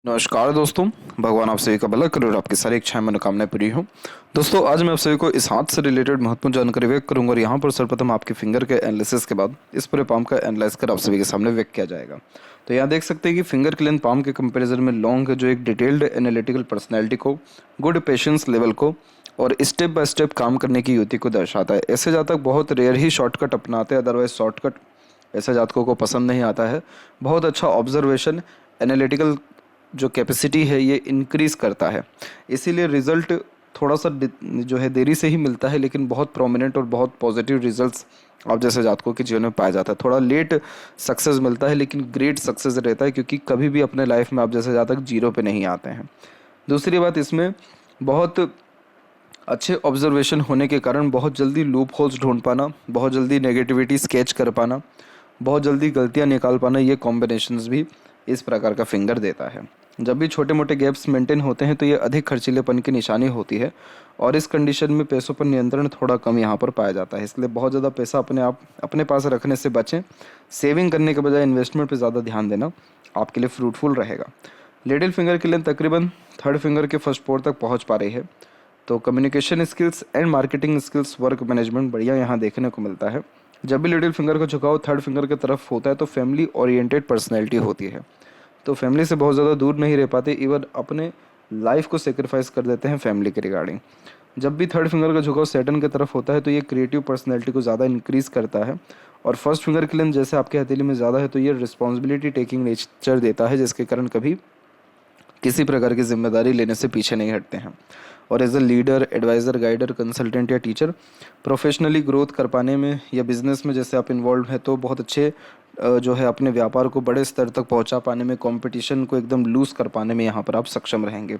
नमस्कार दोस्तों। भगवान आप सभी का भला करे और आपकी सारी इच्छाएं मनोकामनाएं पूरी हो। दोस्तों आज मैं आप सभी को इस हाथ से रिलेटेड महत्वपूर्ण जानकारी व्यक्त करूंगा और यहाँ पर सर्वप्रथम आपके फिंगर के एनालिसिस के बाद इस पूरे पाम का एनालाइज कर आप सभी के सामने व्यक्त किया जाएगा। तो यहाँ देख सकते हैं कि फिंगर के लेंथ पाम के कंपेरिजन में लॉन्ग है, जो एक डिटेल्ड एनालिटिकल पर्सनैलिटी को, गुड पेशेंस लेवल को और स्टेप बाय स्टेप काम करने की युक्ति को दर्शाता है। ऐसे जातक बहुत रेयर ही शॉर्टकट अपनाते हैं, अदरवाइज शॉर्टकट ऐसे जातकों को पसंद नहीं आता है। बहुत अच्छा ऑब्जर्वेशन, एनालिटिकल जो कैपेसिटी है ये इंक्रीज़ करता है, इसीलिए रिज़ल्ट थोड़ा सा जो है देरी से ही मिलता है, लेकिन बहुत प्रोमिनेंट और बहुत पॉजिटिव रिजल्ट्स आप जैसे जातकों के जीवन में पाया जाता है। थोड़ा लेट सक्सेस मिलता है लेकिन ग्रेट सक्सेस रहता है, क्योंकि कभी भी अपने लाइफ में आप जैसे जातक जीरो पे नहीं आते हैं। दूसरी बात, इसमें बहुत अच्छे ऑब्जर्वेशन होने के कारण बहुत जल्दी लूप होल्स ढूंढ पाना, बहुत जल्दी नेगेटिविटी स्केच कर पाना, बहुत जल्दी गलतियां निकाल पाना, ये कॉम्बिनेशंस भी इस प्रकार का फिंगर देता है। जब भी छोटे मोटे गैप्स मेंटेन होते हैं तो ये अधिक खर्चीलेपन की निशानी होती है, और इस कंडीशन में पैसों पर नियंत्रण थोड़ा कम यहाँ पर पाया जाता है। इसलिए बहुत ज़्यादा पैसा अपने पास रखने से बचें। सेविंग करने के बजाय इन्वेस्टमेंट पर ज़्यादा ध्यान देना आपके लिए फ्रूटफुल रहेगा। लिटिल फिंगर की लेंथ तकरीबन थर्ड फिंगर के फर्स्ट पोर तक पहुँच पा रही है, तो communication skills and marketing skills, work management बढ़िया यहाँ देखने को मिलता है। जब भी लिटिल फिंगर का झुकाव थर्ड फिंगर की तरफ होता है तो फैमिली ओरिएंटेड पर्सनैलिटी होती है, तो फैमिली से बहुत ज़्यादा दूर नहीं रह पाते, इवन अपने लाइफ को सेक्रीफाइस कर देते हैं फैमिली के रिगार्डिंग। जब भी थर्ड फिंगर का झुकाव सैटर्न की तरफ होता है तो ये क्रिएटिव पर्सनैलिटी को ज़्यादा इंक्रीज़ करता है, और फर्स्ट फिंगर की लेंथ जैसे आपके हथेली में ज़्यादा है तो ये रिस्पॉन्सिबिलिटी टेकिंग नेचर देता है, जिसके कारण कभी किसी प्रकार की जिम्मेदारी लेने से पीछे नहीं हटते हैं। और as a leader, adviser, guider, consultant या टीचर प्रोफेशनली ग्रोथ कर पाने में या बिजनेस में जैसे आप इन्वॉल्व हैं तो बहुत अच्छे जो है अपने व्यापार को बड़े स्तर तक पहुंचा पाने में, कंपटीशन को एकदम लूज कर पाने में यहाँ पर आप सक्षम रहेंगे।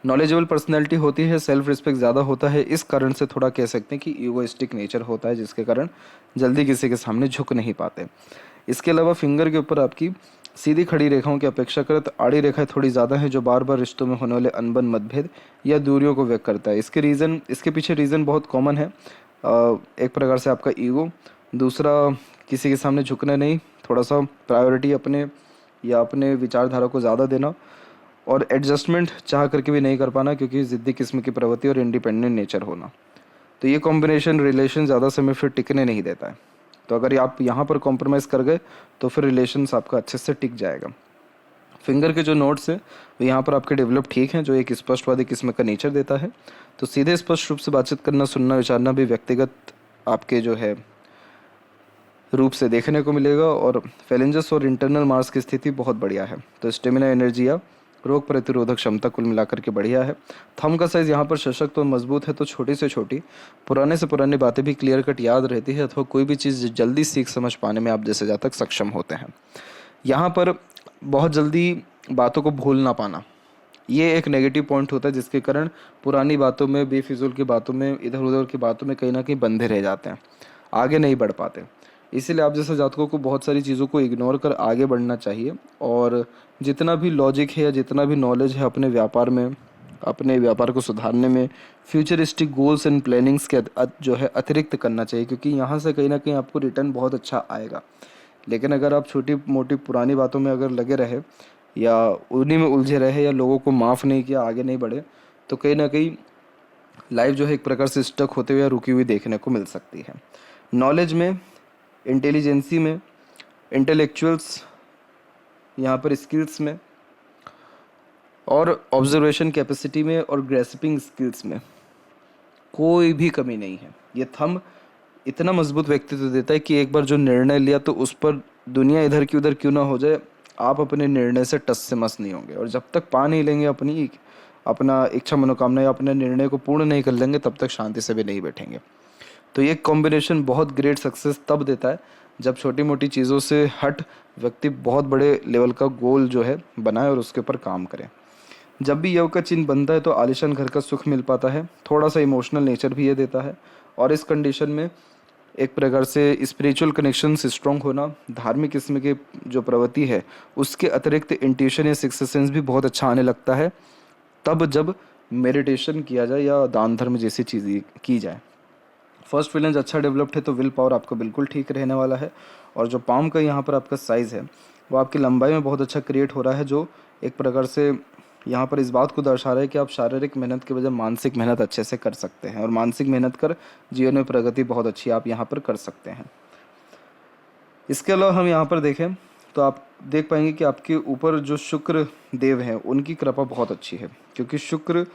नॉलेजेबल पर्सनैलिटी होती है, सेल्फ रिस्पेक्ट ज़्यादा होता है, इस कारण से थोड़ा कह सकते हैं कि ईगोइस्टिक नेचर होता है, जिसके कारण जल्दी किसी के सामने झुक नहीं पाते। इसके अलावा फिंगर के ऊपर आपकी सीधी खड़ी रेखाओं की अपेक्षाकृत आड़ी रेखाएं थोड़ी ज़्यादा हैं, जो बार बार रिश्तों में होने वाले अनबन, मतभेद या दूरियों को व्यक्त करता है। इसके पीछे रीज़न बहुत कॉमन है। एक प्रकार से आपका ईगो, दूसरा किसी के सामने झुकना नहीं, थोड़ा सा प्रायोरिटी अपने विचारधारा को ज़्यादा देना, और एडजस्टमेंट चाह करके भी नहीं कर पाना, क्योंकि ज़िद्दी किस्म की प्रवृत्ति और इंडिपेंडेंट नेचर होना। तो ये कॉम्बिनेशन रिलेशन ज़्यादा समय फिर टिकने नहीं देता है। तो अगर आप यहाँ पर कॉम्प्रोमाइज़ कर गए तो फिर रिलेशंस आपका अच्छे से टिक जाएगा। फिंगर के जो नोट्स हैं वो यहाँ पर आपके डेवलप ठीक हैं, जो एक स्पष्टवादी किस्म का नेचर देता है। तो सीधे स्पष्ट रूप से बातचीत करना, सुनना, विचारना भी व्यक्तिगत आपके जो है रूप से देखने को मिलेगा। और फेलेंजस और इंटरनल मार्स की स्थिति बहुत बढ़िया है, तो स्टेमिना, एनर्जी या रोग प्रतिरोधक क्षमता कुल मिलाकर के बढ़िया है। थंब का साइज़ यहाँ पर सशक्त और मजबूत है, तो छोटी से छोटी, पुराने से पुरानी बातें भी क्लियर कट याद रहती है, अथवा कोई भी चीज़ जल्दी सीख समझ पाने में आप जैसे जातक सक्षम होते हैं। यहाँ पर बहुत जल्दी बातों को भूल ना पाना, ये एक नेगेटिव पॉइंट होता है, जिसके कारण पुरानी बातों में, बेफिजूल की बातों में, इधर उधर की बातों में कहीं ना कहीं बंधे रह जाते हैं, आगे नहीं बढ़ पाते। इसीलिए आप जैसे जातकों को बहुत सारी चीज़ों को इग्नोर कर आगे बढ़ना चाहिए, और जितना भी लॉजिक है या जितना भी नॉलेज है अपने व्यापार में, अपने व्यापार को सुधारने में, फ्यूचरिस्टिक गोल्स एंड प्लानिंग्स के जो है अतिरिक्त करना चाहिए, क्योंकि यहाँ से कहीं ना कहीं आपको रिटर्न बहुत अच्छा आएगा। लेकिन अगर आप छोटी मोटी पुरानी बातों में अगर लगे रहे या उन्हीं में उलझे रहे या लोगों को माफ़ नहीं किया, आगे नहीं बढ़े, तो कहीं ना कहीं लाइफ जो है एक प्रकार से स्टक होते हुए या रुकी हुई देखने को मिल सकती है। नॉलेज में, इंटेलिजेंसी में, इंटेलेक्चुअल्स यहाँ पर स्किल्स में, और ऑब्जर्वेशन कैपेसिटी में, और ग्रेस्पिंग स्किल्स में कोई भी कमी नहीं है। ये थंब इतना मजबूत व्यक्तित्व देता है कि एक बार जो निर्णय लिया तो उस पर दुनिया इधर की उधर क्यों ना हो जाए, आप अपने निर्णय से टस से मस नहीं होंगे, और जब तक पा नहीं लेंगे अपना इच्छा, मनोकामना या अपने निर्णय को पूर्ण नहीं कर लेंगे, तब तक शांति से भी नहीं बैठेंगे। तो ये कॉम्बिनेशन बहुत ग्रेट सक्सेस तब देता है जब छोटी मोटी चीज़ों से हट व्यक्ति बहुत बड़े लेवल का गोल जो है बनाए और उसके ऊपर काम करे। जब भी योग का चिन्ह बनता है तो आलिशान घर का सुख मिल पाता है, थोड़ा सा इमोशनल नेचर भी ये देता है, और इस कंडीशन में एक प्रकार से स्पिरिचुअल कनेक्शन स्ट्रॉन्ग होना, धार्मिक किस्म की जो प्रवृत्ति है उसके अतिरिक्त इंट्यूशन या सिक्स्थ सेंस भी बहुत अच्छा आने लगता है, तब जब मेडिटेशन किया जाए या दान धर्म जैसी चीज़ें की जाए। फर्स्ट फिलेंज अच्छा डेवलप्ड है तो विल पावर आपका बिल्कुल ठीक रहने वाला है। और जो पाम का यहाँ पर आपका साइज़ है वो आपकी लंबाई में बहुत अच्छा क्रिएट हो रहा है, जो एक प्रकार से यहाँ पर इस बात को दर्शा रहा है कि आप शारीरिक मेहनत के बजाय मानसिक मेहनत अच्छे से कर सकते हैं, और मानसिक मेहनत कर जीवन में प्रगति बहुत अच्छी आप यहाँ पर कर सकते हैं। इसके अलावा हम यहाँ पर देखें तो आप देख पाएंगे कि आपके ऊपर जो शुक्र देव हैं उनकी कृपा बहुत अच्छी है, क्योंकि शुक्र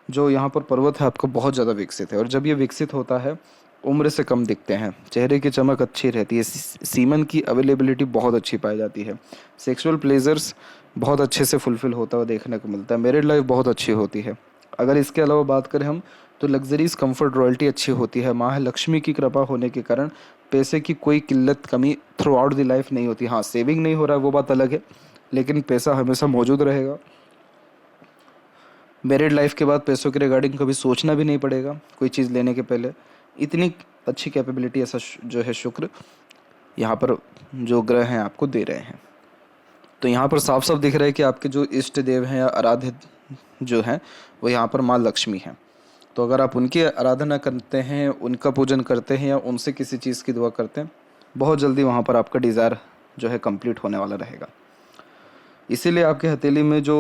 जो यहाँ पर पर्वत है आपका बहुत ज़्यादा विकसित है, और जब ये विकसित होता है उम्र से कम दिखते हैं, चेहरे की चमक अच्छी रहती है, सीमन की अवेलेबिलिटी बहुत अच्छी पाई जाती है, सेक्सुअल प्लेजर्स बहुत अच्छे से फुलफिल होता हुआ देखने को मिलता है, मैरिड लाइफ बहुत अच्छी होती है। अगर इसके अलावा बात करें हम तो लग्जरीज कंफर्ट रॉयल्टी अच्छी होती है। माँ लक्ष्मी की कृपा होने के कारण पैसे की कोई किल्लत कमी थ्रू आउट द लाइफ नहीं होती। हाँ, सेविंग नहीं हो रहा है वो बात अलग है, लेकिन पैसा हमेशा मौजूद रहेगा। मैरिड लाइफ के बाद पैसों के रिगार्डिंग कभी सोचना भी नहीं पड़ेगा कोई चीज़ लेने के पहले। इतनी अच्छी कैपेबिलिटी ऐसा जो है शुक्र यहाँ पर जो ग्रह हैं आपको दे रहे हैं। तो यहाँ पर साफ साफ दिख रहा है कि आपके जो इष्ट देव हैं या आराध्य जो हैं वो यहाँ पर माँ लक्ष्मी हैं। तो अगर आप उनकी आराधना करते हैं, उनका पूजन करते हैं या उनसे किसी चीज़ की दुआ करते हैं, बहुत जल्दी वहाँ पर आपका डिज़ायर जो है कंप्लीट होने वाला रहेगा। इसीलिए आपके हथेली में जो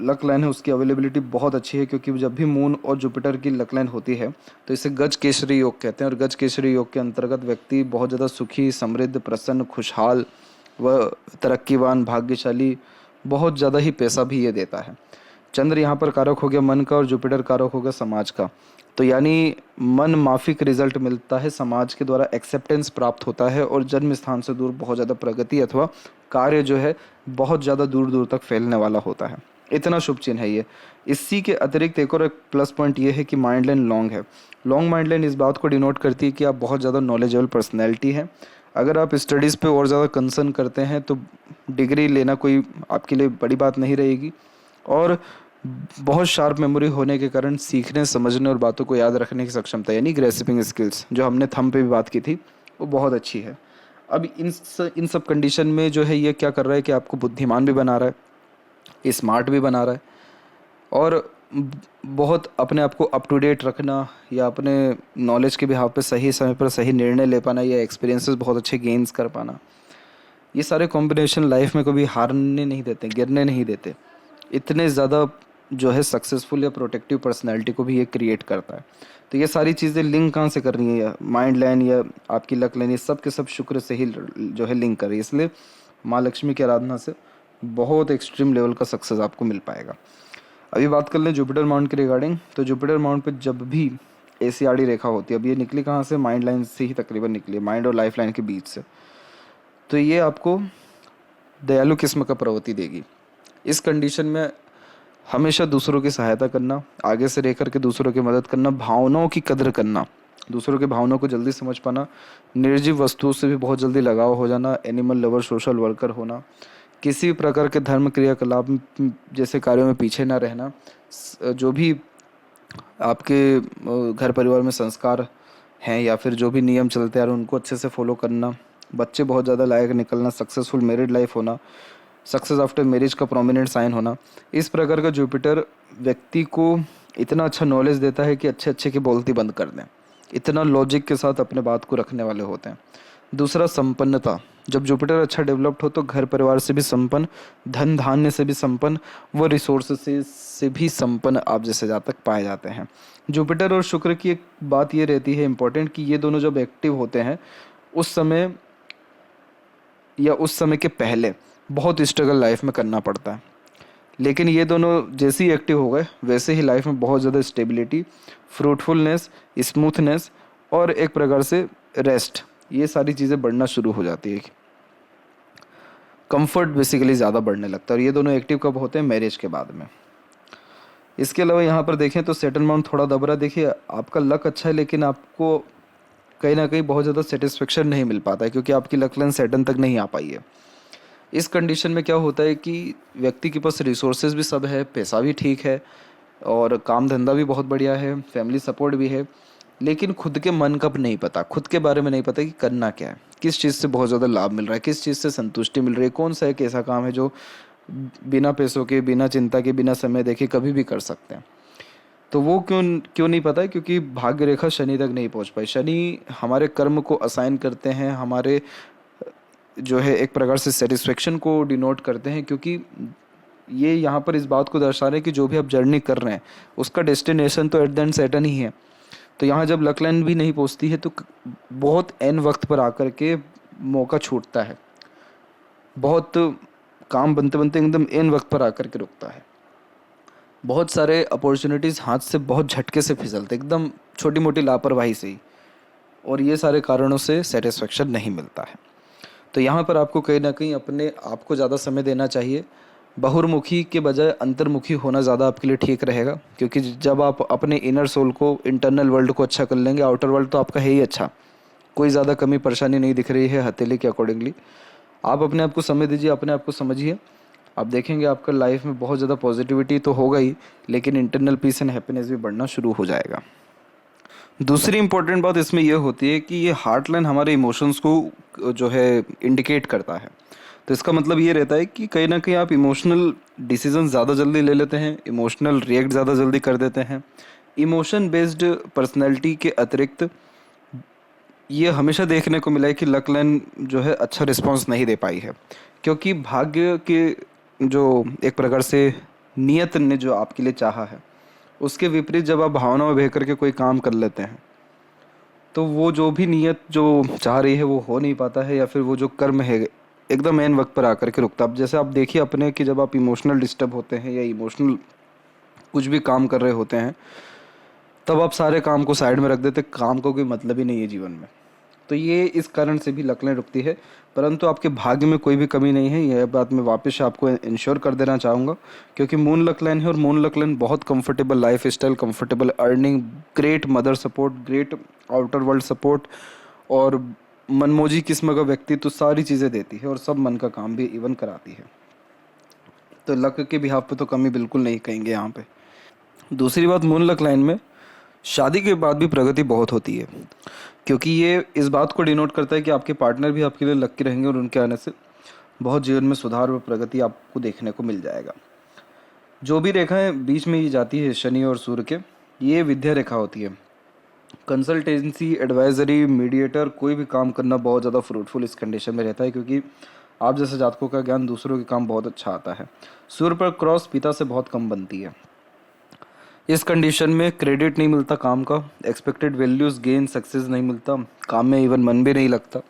लक लाइन है उसकी अवेलेबिलिटी बहुत अच्छी है, क्योंकि जब भी मून और जुपिटर की लक लाइन होती है तो इसे गज केसरी योग कहते हैं, और गज केसरी योग के अंतर्गत व्यक्ति बहुत ज़्यादा सुखी, समृद्ध, प्रसन्न, खुशहाल व तरक्कीवान, भाग्यशाली, बहुत ज़्यादा ही पैसा भी ये देता है। चंद्र यहाँ पर कारक हो गया मन का और जुपिटर कारक हो गया समाज का। तो यानी मन माफिक रिजल्ट मिलता है, समाज के द्वारा एक्सेप्टेंस प्राप्त होता है, और जन्म स्थान से दूर बहुत ज़्यादा प्रगति अथवा कार्य जो है बहुत ज़्यादा दूर दूर तक फैलने वाला होता है। इतना शुभ चिन्ह है ये। इसी के अतिरिक्त एक और प्लस पॉइंट ये है कि माइंड लाइन लॉन्ग है। लॉन्ग माइंड लाइन इस बात को डिनोट करती है कि आप बहुत ज़्यादा नॉलेजेबल पर्सनैलिटी हैं। अगर आप स्टडीज़ पे और ज़्यादा कंसर्न करते हैं तो डिग्री लेना कोई आपके लिए बड़ी बात नहीं रहेगी, और बहुत शार्प मेमोरी होने के कारण सीखने, समझने और बातों को याद रखने की सक्षमता यानी ग्रेस्पिंग स्किल्स जो हमने थंब पे भी बात की थी वो बहुत अच्छी है। अब इन सब कंडीशन में जो है ये क्या कर रहा है कि आपको बुद्धिमान भी बना रहा है, स्मार्ट भी बना रहा है, और बहुत अपने आप को अप टू डेट रखना या अपने नॉलेज के बिहाव पे सही समय पर सही निर्णय ले पाना या एक्सपीरियंसेस बहुत अच्छे गेन्स कर पाना, ये सारे कॉम्बिनेशन लाइफ में कभी हारने नहीं देते, गिरने नहीं देते। इतने ज़्यादा जो है सक्सेसफुल या प्रोटेक्टिव पर्सनैलिटी को भी ये क्रिएट करता है। तो ये सारी चीज़ें लिंक कहाँ से कर रही है, माइंड लाइन या आपकी लक लाइन, ये सब के सब शुक्र से ही जो है लिंक कर रही है। इसलिए माँ लक्ष्मी की आराधना से बहुत एक्सट्रीम लेवल का सक्सेस आपको मिल पाएगा। अभी बात कर लें जुपिटर माउंट के रिगार्डिंग। तो जुपिटर माउंट पे जब भी एसीआरडी रेखा होती है, अब ये निकली कहाँ से, माइंड लाइन से ही तकरीबन निकली, माइंड और लाइफ लाइन के बीच से, तो ये आपको दयालु किस्म का प्रवृत्ति देगी। इस कंडीशन में हमेशा दूसरों की सहायता करना, आगे से रह करके दूसरों की मदद करना, भावनाओं की कदर करना, दूसरों के भावनाओं को जल्दी समझ पाना, निर्जीव वस्तुओं से भी बहुत जल्दी लगाव हो जाना, एनिमल लवर, सोशल वर्कर होना, किसी प्रकार के धर्म क्रियाकलाप जैसे कार्यों में पीछे ना रहना, जो भी आपके घर परिवार में संस्कार हैं या फिर जो भी नियम चलते आ रहे हैं उनको अच्छे से फॉलो करना, बच्चे बहुत ज़्यादा लायक निकलना, सक्सेसफुल मैरिड लाइफ होना, सक्सेस आफ्टर मैरिज का प्रोमिनेंट साइन होना। इस प्रकार का जुपिटर व्यक्ति को इतना अच्छा नॉलेज देता है कि अच्छे अच्छे की बोलती बंद कर दें, इतना लॉजिक के साथ अपने बात को रखने वाले होते हैं। दूसरा, संपन्नता। जब जुपिटर अच्छा डेवलप्ड हो तो घर परिवार से भी संपन्न, धन धान्य से भी संपन्न, वो रिसोर्सेस से भी संपन्न आप जैसे जातक पाए जाते हैं। जुपिटर और शुक्र की एक बात ये रहती है इम्पोर्टेंट कि ये दोनों जब एक्टिव होते हैं उस समय या उस समय के पहले बहुत स्ट्रगल लाइफ में करना पड़ता है, लेकिन ये दोनों जैसे ही एक्टिव हो गए वैसे ही लाइफ में बहुत ज़्यादा स्टेबिलिटी, फ्रूटफुलनेस, स्मूथनेस और एक प्रकार से रेस्ट, ये सारी चीज़ें बढ़ना शुरू हो जाती है। कंफर्ट बेसिकली ज़्यादा बढ़ने लगता है, और ये दोनों एक्टिव कब होते हैं, मैरिज के बाद में। इसके अलावा यहाँ पर देखें तो सेटल माउंट थोड़ा दबरा। देखिए आपका लक अच्छा है लेकिन आपको कहीं ना कहीं बहुत ज़्यादा सेटिस्फेक्शन नहीं मिल पाता है, क्योंकि आपकी लक लाइन सेटन तक नहीं आ पाई है। इस कंडीशन में क्या होता है कि व्यक्ति के पास रिसोर्सेज भी सब है, पैसा भी ठीक है और काम धंधा भी बहुत बढ़िया है, फैमिली सपोर्ट भी है, लेकिन खुद के मन का नहीं पता, खुद के बारे में नहीं पता कि करना क्या है, किस चीज़ से बहुत ज़्यादा लाभ मिल रहा है, किस चीज़ से संतुष्टि मिल रही है, कौन सा एक ऐसा काम है जो बिना पैसों के, बिना चिंता के, बिना समय देखे कभी भी कर सकते हैं। तो वो क्यों नहीं पता है, क्योंकि भाग्य रेखा शनि तक नहीं पहुंच पाई। शनि हमारे कर्म को असाइन करते हैं, हमारे जो है एक प्रकार से सेटिस्फेक्शन को डिनोट करते हैं, क्योंकि ये यहाँ पर इस बात को दर्शा रहे हैं कि जो भी आप जर्नी कर रहे हैं उसका डेस्टिनेशन तो एट द एंड सेटन ही है। तो यहाँ जब लक लाइन भी नहीं पहुँचती है तो बहुत एन वक्त पर आकर के मौका छूटता है, बहुत काम बनते बनते एकदम एन वक्त पर आकर के रुकता है। बहुत सारे अपॉर्चुनिटीज़ हाथ से बहुत झटके से फिसलते, एकदम छोटी मोटी लापरवाही से ही, और ये सारे कारणों से सेटिस्फेक्शन नहीं मिलता है। तो यहाँ पर आपको कहीं ना कहीं अपने आप को ज़्यादा समय देना चाहिए। बहुर्मुखी के बजाय अंतर्मुखी होना ज़्यादा आपके लिए ठीक रहेगा, क्योंकि जब आप अपने इनर सोल को, इंटरनल वर्ल्ड को अच्छा कर लेंगे, आउटर वर्ल्ड तो आपका है ही अच्छा, कोई ज़्यादा कमी परेशानी नहीं दिख रही है हथेली के अकॉर्डिंगली। आप अपने आप को समय दीजिए, अपने आप को समझिए, आप देखेंगे आपका लाइफ में बहुत ज़्यादा पॉजिटिविटी तो होगा ही, लेकिन इंटरनल पीस एंड हैप्पीनेस भी बढ़ना शुरू हो जाएगा। दूसरी इंपॉर्टेंट बात इसमें यह होती है कि ये हार्ट लाइन हमारे इमोशंस को जो है इंडिकेट करता है। तो इसका मतलब ये रहता है कि कहीं ना कहीं आप इमोशनल डिसीजन ज़्यादा जल्दी ले लेते हैं, इमोशनल रिएक्ट ज़्यादा जल्दी कर देते हैं। इमोशन बेस्ड पर्सनैलिटी के अतिरिक्त ये हमेशा देखने को मिला है कि लक लाइन जो है अच्छा रिस्पांस नहीं दे पाई है, क्योंकि भाग्य के जो एक प्रकार से नियत ने जो आपके लिए चाहा है उसके विपरीत जब आप भावना में बह करके कोई काम कर लेते हैं तो वो जो भी नियत जो चाह रही है वो हो नहीं पाता है, या फिर वो जो कर्म है एकदम एन वक्त पर आकर के रुकता है। अब जैसे आप देखिए अपने कि जब आप इमोशनल डिस्टर्ब होते हैं या इमोशनल कुछ भी काम कर रहे होते हैं तब आप सारे काम को साइड में रख देते, काम का कोई मतलब ही नहीं है जीवन में। तो ये इस कारण से भी लक लाइन रुकती है, परंतु आपके भाग्य में कोई भी कमी नहीं है, यह बात मैं वापस से आपको इंश्योर कर देना चाहूँगा, क्योंकि मून लक लाइन है और मून लक लाइन बहुत comfortable life style, comfortable earning, great mother support, great outer world support और मनमोजी किस्म का व्यक्ति तो सारी चीज़ें देती है और सब मन का काम भी इवन कराती है। तो लक के बिहाफ पे तो कमी बिल्कुल नहीं कहेंगे यहाँ पे। दूसरी बात, मून लक लाइन में शादी के बाद भी प्रगति बहुत होती है, क्योंकि ये इस बात को डिनोट करता है कि आपके पार्टनर भी आपके लिए लकी रहेंगे और उनके आने से बहुत जीवन में सुधार और प्रगति आपको देखने को मिल जाएगा। जो भी रेखाएं बीच में ये जाती है शनि और सूर्य के, ये विद्या रेखा होती है। कंसल्टेंसी, एडवाइजरी, मीडिएटर, कोई भी काम करना बहुत ज़्यादा फ्रूटफुल इस कंडीशन में रहता है, क्योंकि आप जैसे जातकों का ज्ञान दूसरों के काम बहुत अच्छा आता है। सूर्य पर क्रॉस पिता से बहुत कम बनती है। इस कंडीशन में क्रेडिट नहीं मिलता काम का, एक्सपेक्टेड वैल्यूज गेन सक्सेस नहीं मिलता, काम में इवन मन भी नहीं लगता।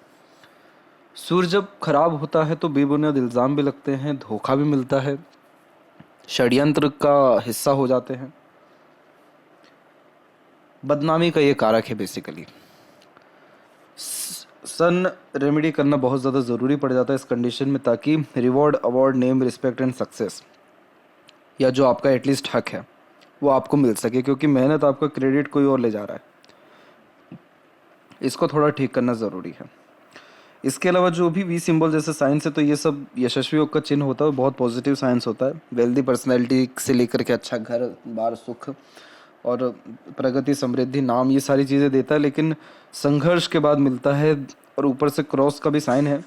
सूर्य जब खराब होता है तो बेबुनियाद इल्ज़ाम भी लगते हैं, धोखा भी मिलता है, षड्यंत्र का हिस्सा हो जाते हैं, बदनामी का ये कारक है बेसिकली। सन रेमेडी करना बहुत ज़्यादा ज़रूरी पड़ जाता है इस कंडीशन में, ताकि reward, award, name, respect and success, या जो आपका एटलीस्ट हक है वो आपको मिल सके, क्योंकि मेहनत आपका क्रेडिट कोई और ले जा रहा है। इसको थोड़ा ठीक करना ज़रूरी है। इसके अलावा जो भी वी सिंबल जैसे साइंस है, तो ये सब यशस्वी योग का चिन्ह होता है, बहुत पॉजिटिव साइंस होता है। वेल्दी पर्सनैलिटी से लेकर के अच्छा घर बार, सुख और प्रगति, समृद्धि, नाम, ये सारी चीज़ें देता है, लेकिन संघर्ष के बाद मिलता है, और ऊपर से क्रॉस का भी साइन है।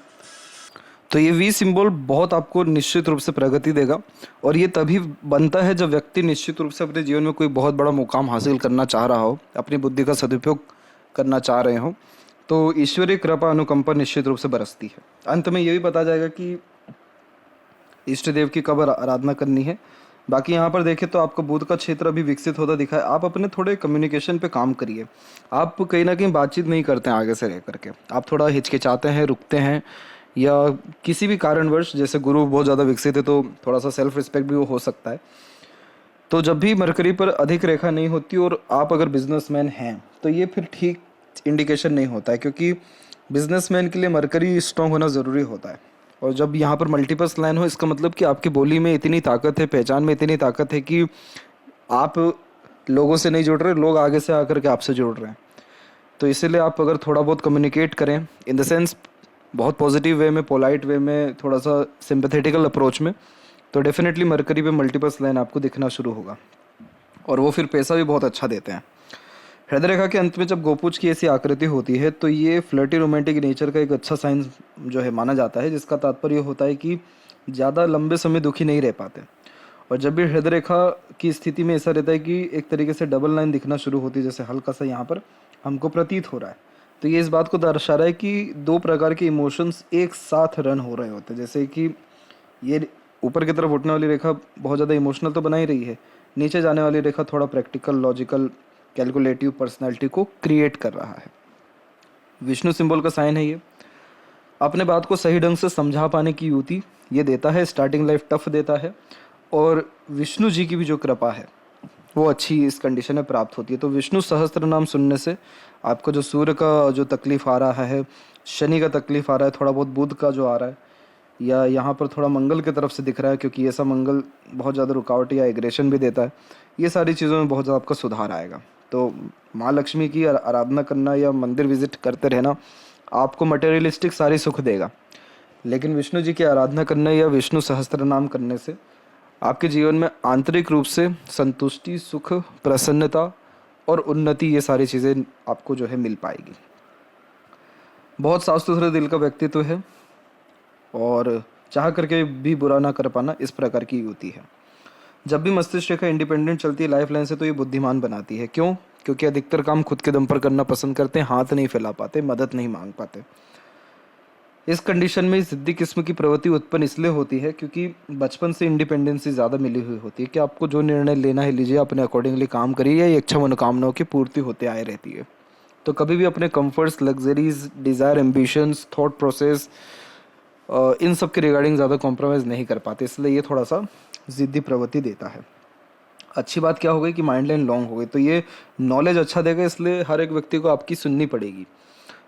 तो ये वी सिंबल बहुत आपको निश्चित रूप से प्रगति देगा, और ये तभी बनता है जब व्यक्ति निश्चित रूप से अपने जीवन में कोई बहुत बड़ा मुकाम हासिल करना चाह रहा हो, अपनी बुद्धि का सदुपयोग करना चाह रहे हो, तो ईश्वरीय कृपा, अनुकंपा निश्चित रूप से बरसती है। अंत में ये भी पता जाएगा कि इष्ट देव की कब आराधना करनी है। बाकी यहाँ पर देखें तो आपका बुध का क्षेत्र अभी विकसित होता दिखा है। आप अपने थोड़े कम्युनिकेशन पे काम करिए। आप कहीं ना कहीं बातचीत नहीं करते हैं आगे से रह करके, आप थोड़ा हिचकिचाते हैं, रुकते हैं, या किसी भी कारणवश, जैसे गुरु बहुत ज़्यादा विकसित है तो थोड़ा सा सेल्फ रिस्पेक्ट भी वो हो सकता है। तो जब भी मरकरी पर अधिक रेखा नहीं होती और आप अगर बिजनेसमैन हैं तो ये फिर ठीक इंडिकेशन नहीं होता है, क्योंकि बिजनेसमैन के लिए मरकरी स्ट्रॉन्ग होना ज़रूरी होता है। और जब यहाँ पर मल्टीपल्स लाइन हो, इसका मतलब कि आपकी बोली में इतनी ताकत है, पहचान में इतनी ताकत है कि आप लोगों से नहीं जुड़ रहे, लोग आगे से आकर के आपसे जुड़ रहे हैं। तो इसीलिए आप अगर थोड़ा बहुत कम्युनिकेट करें, इन द सेंस बहुत पॉजिटिव वे में, पोलाइट वे में, थोड़ा सा सिंपैथेटिकल अप्रोच में, तो डेफिनेटली मरकरी पे मल्टीपल्स लाइन आपको दिखना शुरू होगा, और वो फिर पैसा भी बहुत अच्छा देते हैं। हृदय रेखा के अंत में जब गोपुच की ऐसी आकृति होती है तो ये फ्लर्टी रोमांटिक नेचर का एक अच्छा साइन जो है माना जाता है, जिसका तात्पर्य होता है कि ज़्यादा लंबे समय दुखी नहीं रह पाते। और जब भी हृदय रेखा की स्थिति में ऐसा रहता है कि एक तरीके से डबल लाइन दिखना शुरू होती है, जैसे हल्का सा यहाँ पर हमको प्रतीत हो रहा है, तो ये इस बात को दर्शा रहा है कि दो प्रकार के इमोशंस एक साथ रन हो रहे होते हैं। जैसे कि ये ऊपर की तरफ उठने वाली रेखा बहुत ज़्यादा इमोशनल तो बना ही रही है, नीचे जाने वाली रेखा थोड़ा प्रैक्टिकल, लॉजिकल, कैलकुलेटिव पर्सनैलिटी को क्रिएट कर रहा है। विष्णु सिंबल का साइन है ये। अपने बात को सही ढंग से समझा पाने की युक्ति ये देता है। स्टार्टिंग लाइफ टफ देता है और विष्णु जी की भी जो कृपा है वो अच्छी इस कंडीशन में प्राप्त होती है। तो विष्णु सहस्त्र नाम सुनने से आपको जो सूर्य का जो तकलीफ आ रहा है, शनि का तकलीफ आ रहा है, थोड़ा बहुत बुध का जो आ रहा है, या यहाँ पर थोड़ा मंगल की तरफ से दिख रहा है, क्योंकि ऐसा मंगल बहुत ज़्यादा रुकावट या एग्रेशन भी देता है, ये सारी चीज़ों में बहुत ज़्यादा आपका सुधार आएगा। तो माँ लक्ष्मी की आराधना करना या मंदिर विजिट करते रहना आपको मटेरियलिस्टिक सारी सुख देगा, लेकिन विष्णु जी की आराधना करने या विष्णु सहस्त्र नाम करने से आपके जीवन में आंतरिक रूप से संतुष्टि, सुख, प्रसन्नता और उन्नति, ये सारी चीज़ें आपको जो है मिल पाएगी। बहुत साफ सुथरे दिल का व्यक्तित्व है और चाह करके भी बुरा ना कर पाना, इस प्रकार की युति है। जब भी मस्तिष्क रेखा इंडिपेंडेंट चलती है लाइफ लाइन से तो ये बुद्धिमान बनाती है। क्यों? क्योंकि अधिकतर काम खुद के दम पर करना पसंद करते हैं, हाथ नहीं फैला पाते, मदद नहीं मांग पाते। इस कंडीशन में जिद्दी किस्म की प्रवृत्ति उत्पन्न इसलिए होती है क्योंकि बचपन से इंडिपेंडेंसी ज़्यादा मिली हुई होती है कि आपको जो निर्णय लेना है लीजिए, अपने अकॉर्डिंगली काम करिए, ये इच्छा मनोकामनाओं की पूर्ति होते आए रहती है। तो कभी भी अपने comforts, luxuries, desire, ambitions, thought process, इन सब के रिगार्डिंग ज़्यादा कॉम्प्रोमाइज़ नहीं कर पाते, इसलिए ये थोड़ा सा ज़िद्दी प्रवृत्ति देता है। अच्छी बात क्या हो गई कि माइंड लाइन लॉन्ग हो गई, तो ये नॉलेज अच्छा देगा, इसलिए हर एक व्यक्ति को आपकी सुननी पड़ेगी,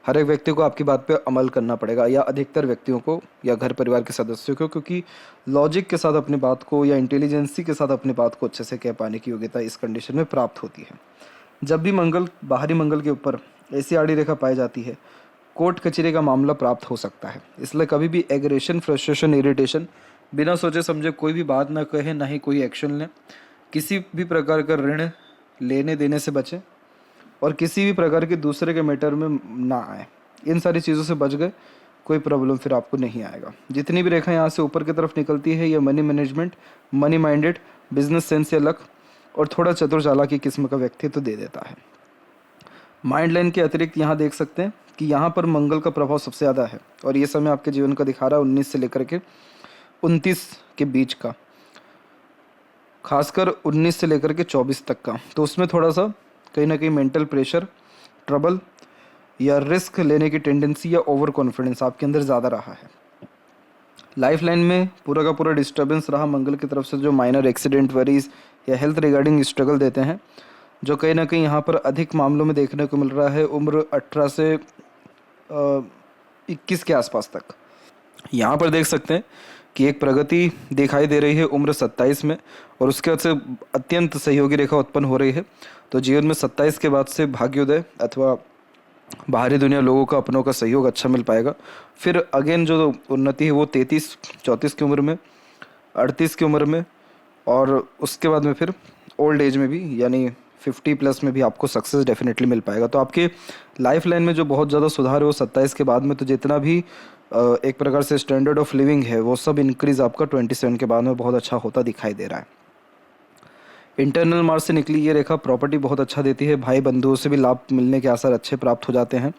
हर एक व्यक्ति को आपकी बात पे अमल करना पड़ेगा, या अधिकतर व्यक्तियों को या घर परिवार के सदस्यों को, क्योंकि लॉजिक के साथ अपनी बात को या इंटेलिजेंसी के साथ अपनी बात को अच्छे से कह पाने की योग्यता इस कंडीशन में प्राप्त होती है। जब भी मंगल, बाहरी मंगल के ऊपर ऐसी आड़ी रेखा पाई जाती है, कोर्ट कचहरी का मामला प्राप्त हो सकता है। इसलिए कभी भी एग्रेशन, फ्रस्ट्रेशन, इरिटेशन, बिना सोचे समझे कोई भी बात ना कहे, ना ही कोई एक्शन लें। किसी भी प्रकार का ऋण लेने देने से बचें और किसी भी प्रकार के दूसरे के मैटर में ना आए। इन सारी चीज़ों से बच गए, कोई प्रॉब्लम फिर आपको नहीं आएगा। जितनी भी रेखा यहाँ से ऊपर की तरफ निकलती है, ये money management, money minded, business sense या लक और थोड़ा चतुर चालाकी किस्म का व्यक्तित्व दे देता है। माइंड लाइन के अतिरिक्त यहाँ देख सकते हैं कि यहाँ पर मंगल का प्रभाव सबसे ज़्यादा है और ये समय आपके जीवन का दिखा रहा है 19 से लेकर के 29 के बीच का, खासकर 19 से लेकर के 24 तक का। तो उसमें थोड़ा सा कहीं ना कहीं मेंटल प्रेशर, ट्रबल या रिस्क लेने की टेंडेंसी या ओवर कॉन्फिडेंस आपके अंदर ज़्यादा रहा है। लाइफ लाइन में पूरा का पूरा डिस्टर्बेंस रहा मंगल की तरफ से, जो माइनर एक्सीडेंट, वरीज या हेल्थ रिगार्डिंग स्ट्रगल देते हैं, जो कहीं ना कहीं यहाँ पर अधिक मामलों में देखने को मिल रहा है उम्र 18 से 21 के आसपास तक। यहाँ पर देख सकते हैं कि एक प्रगति दिखाई दे रही है उम्र 27 में और उसके बाद से अत्यंत सहयोगी रेखा उत्पन्न हो रही है। तो जीवन में 27 के बाद से भाग्योदय अथवा बाहरी दुनिया, लोगों का, अपनों का सहयोग अच्छा मिल पाएगा। फिर अगेन जो उन्नति है वो 33-34 की उम्र में, 38 की उम्र में और उसके बाद में फिर ओल्ड एज में भी, यानी 50 प्लस में भी आपको सक्सेस डेफिनेटली मिल पाएगा। तो आपके लाइफ लाइन में जो बहुत ज़्यादा सुधार है वो 27 के बाद में, तो जितना भी एक प्रकार से स्टैंडर्ड ऑफ लिविंग है वो सब इंक्रीज आपका 27 के बाद में बहुत अच्छा होता दिखाई दे रहा है। इंटरनल मार्स से निकली ये रेखा प्रॉपर्टी बहुत अच्छा देती है, भाई बंधुओं से भी लाभ मिलने के आसार अच्छे प्राप्त हो जाते हैं।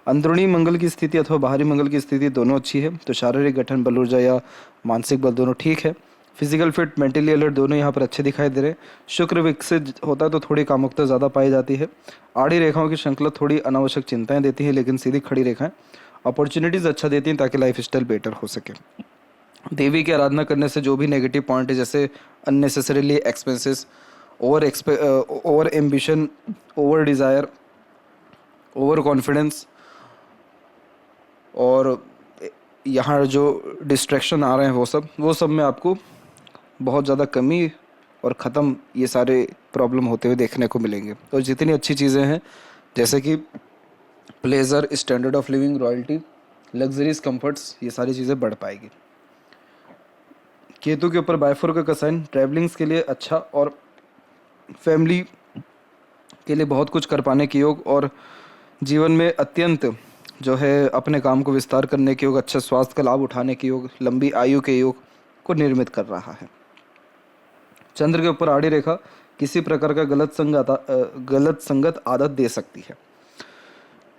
अंदरूनी मंगल की स्थिति अथवा बाहरी मंगल की स्थिति दोनों अच्छी है, तो शारीरिक गठन, बल ऊर्जा या मानसिक बल दोनों ठीक है। फिजिकल फिट, मेंटली अलर्ट दोनों यहाँ पर अच्छे दिखाई दे रहे हैं। शुक्र विकसित होता है तो थोड़ी कामुकता ज़्यादा पाई जाती है। आड़ी रेखाओं की श्रृंखला थोड़ी अनावश्यक चिंताएं देती है, लेकिन सीधी खड़ी रेखाएं अपॉर्चुनिटीज़ अच्छा देती हैं ताकि लाइफ स्टाइल बेटर हो सके। देवी की आराधना करने से जो भी नेगेटिव पॉइंट है, जैसे unnecessarily expenses, over ambition, over desire, over confidence और यहाँ जो डिस्ट्रैक्शन आ रहे हैं वो सब में आपको बहुत ज़्यादा कमी और ख़त्म ये सारे प्रॉब्लम होते हुए देखने को मिलेंगे। और जितनी अच्छी चीज़ें हैं जैसे कि pleasure, standard of living, royalty, luxuries, comforts, ये सारी चीज़ें बढ़ पाएगी। केतु के ऊपर बायफोर का साइन ट्रैवलिंग्स के लिए अच्छा और फैमिली के लिए बहुत कुछ कर पाने के योग और जीवन में अत्यंत जो है अपने काम को विस्तार करने के योग, अच्छा स्वास्थ्य का लाभ उठाने के योग, लंबी आयु के योग को निर्मित कर रहा है। चंद्र के ऊपर आड़ी रेखा किसी प्रकार का गलत संगत आदत दे सकती है।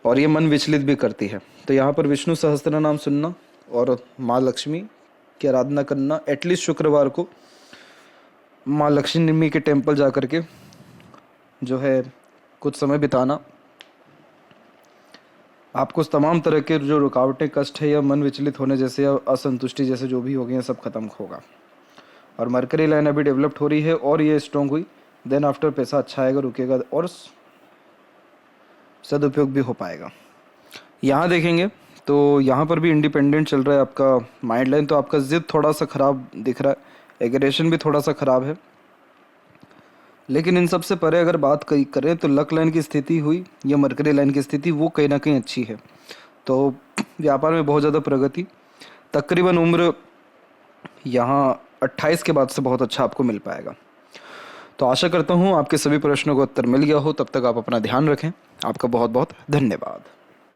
और ये मन विचलित भी करती है। तो यहाँ पर विष्णु सहस्त्र नाम सुनना और माँ लक्ष्मी की आराधना करना, एटलीस्ट शुक्रवार को माँ लक्ष्मी के टेम्पल जा कर के जो है कुछ समय बिताना, आपको तमाम तरह के जो रुकावटें, कष्ट है या मन विचलित होने जैसे या असंतुष्टि जैसे जो भी हो गए हैं सब खत्म होगा। और मरकरी लाइन अभी डेवलप्ड हो रही है और ये स्ट्रॉन्ग हुई, देन आफ्टर पैसा अच्छा आएगा, रुकेगा और सदुपयोग भी हो पाएगा। यहाँ देखेंगे तो यहाँ पर भी इंडिपेंडेंट चल रहा है आपका माइंड लाइन, तो आपका जिद थोड़ा सा खराब दिख रहा है, एग्रेशन भी थोड़ा सा खराब है। लेकिन इन सब से परे अगर बात करें तो लक लाइन की स्थिति हुई या मरकरी लाइन की स्थिति वो कहीं ना कहीं अच्छी है। तो व्यापार में बहुत ज़्यादा प्रगति, तकरीबन उम्र यहाँ 28 के बाद से बहुत अच्छा आपको मिल पाएगा। तो आशा करता हूँ आपके सभी प्रश्नों का उत्तर मिल गया हो। तब तक आप अपना ध्यान रखें। आपका बहुत बहुत धन्यवाद।